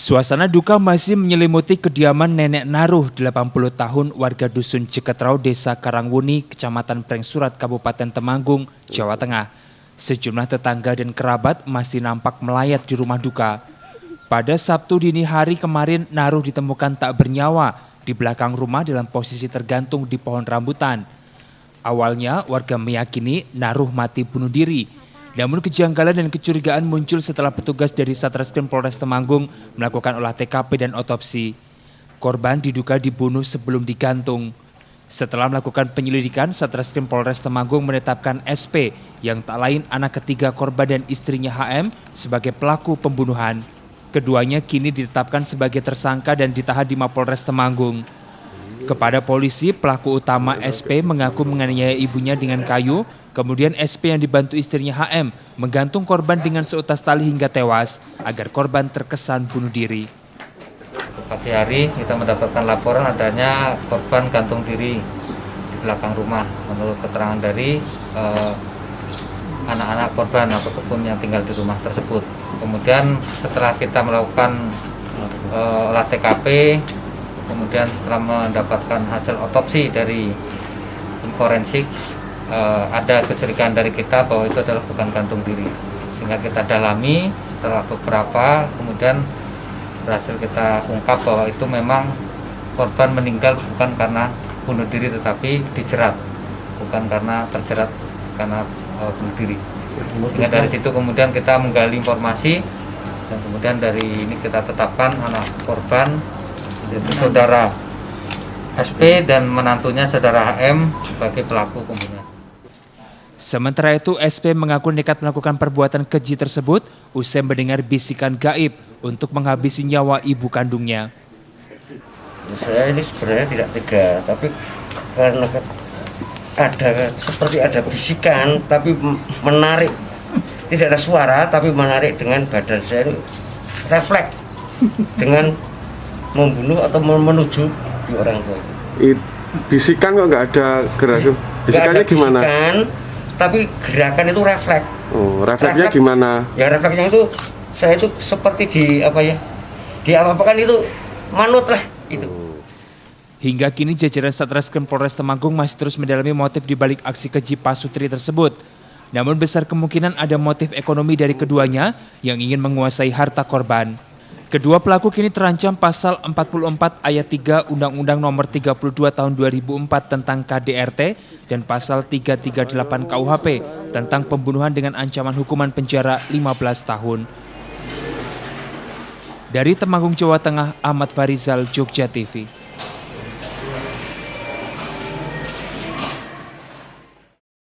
Suasana duka masih menyelimuti kediaman Nenek Naruh 80 tahun warga Dusun Ciketrau, Desa Karangwuni, Kecamatan Prengsurat, Kabupaten Temanggung, Jawa Tengah. Sejumlah tetangga dan kerabat masih nampak melayat di rumah duka. Pada Sabtu dini hari kemarin, Naruh ditemukan tak bernyawa di belakang rumah dalam posisi tergantung di pohon rambutan. Awalnya warga meyakini Naruh mati bunuh diri. Namun kejanggalan dan kecurigaan muncul setelah petugas dari Satreskrim Polres Temanggung melakukan olah TKP dan otopsi. Korban diduga dibunuh sebelum digantung. Setelah melakukan penyelidikan, Satreskrim Polres Temanggung menetapkan SP yang tak lain anak ketiga korban dan istrinya HM sebagai pelaku pembunuhan. Keduanya kini ditetapkan sebagai tersangka dan ditahan di Mapolres Temanggung. Kepada polisi, pelaku utama SP mengaku menganiaya ibunya dengan kayu. Kemudian SP yang dibantu istrinya HM menggantung korban dengan seutas tali hingga tewas agar korban terkesan bunuh diri. Pagi hari kita mendapatkan laporan adanya korban gantung diri di belakang rumah. Menurut keterangan dari anak-anak korban ataupun yang tinggal di rumah tersebut. Kemudian setelah kita melakukan olah TKP, kemudian setelah mendapatkan hasil otopsi dari tim forensik, ada kecurigaan dari kita bahwa itu adalah bukan gantung diri, sehingga kita dalami setelah beberapa, kemudian berhasil kita ungkap bahwa itu memang korban meninggal bukan karena bunuh diri tetapi dijerat, bukan karena terjerat karena bunuh diri. Sehingga dari situ kemudian kita menggali informasi dan kemudian dari ini kita tetapkan anak korban yaitu saudara SP dan menantunya saudara HM sebagai pelaku pembunuhan. Sementara itu, SP mengaku nekat melakukan perbuatan keji tersebut usai mendengar bisikan gaib untuk menghabisi nyawa ibu kandungnya. Saya ini sebenarnya tidak tega, tapi karena ada bisikan, tapi menarik, tidak ada suara, tapi menarik dengan badan saya ini refleks dengan membunuh atau menuju di orang tua. Bisikan kok nggak ada gerakan? Bisikannya gimana? Bisikan, tapi gerakan itu refleks. Oh, refleksnya gimana? Ya refleksnya itu saya itu seperti di apa-apakan itu manut lah itu. Hingga kini jajaran Satreskrim Polres Temanggung masih terus mendalami motif di balik aksi keji Pak Sutri tersebut. Namun besar kemungkinan ada motif ekonomi dari keduanya yang ingin menguasai harta korban. Kedua pelaku kini terancam pasal 44 ayat 3 Undang-Undang Nomor 32 Tahun 2004 tentang KDRT dan pasal 338 KUHP tentang pembunuhan dengan ancaman hukuman penjara 15 tahun. Dari Temanggung, Jawa Tengah, Ahmad Farizal, Jogja TV.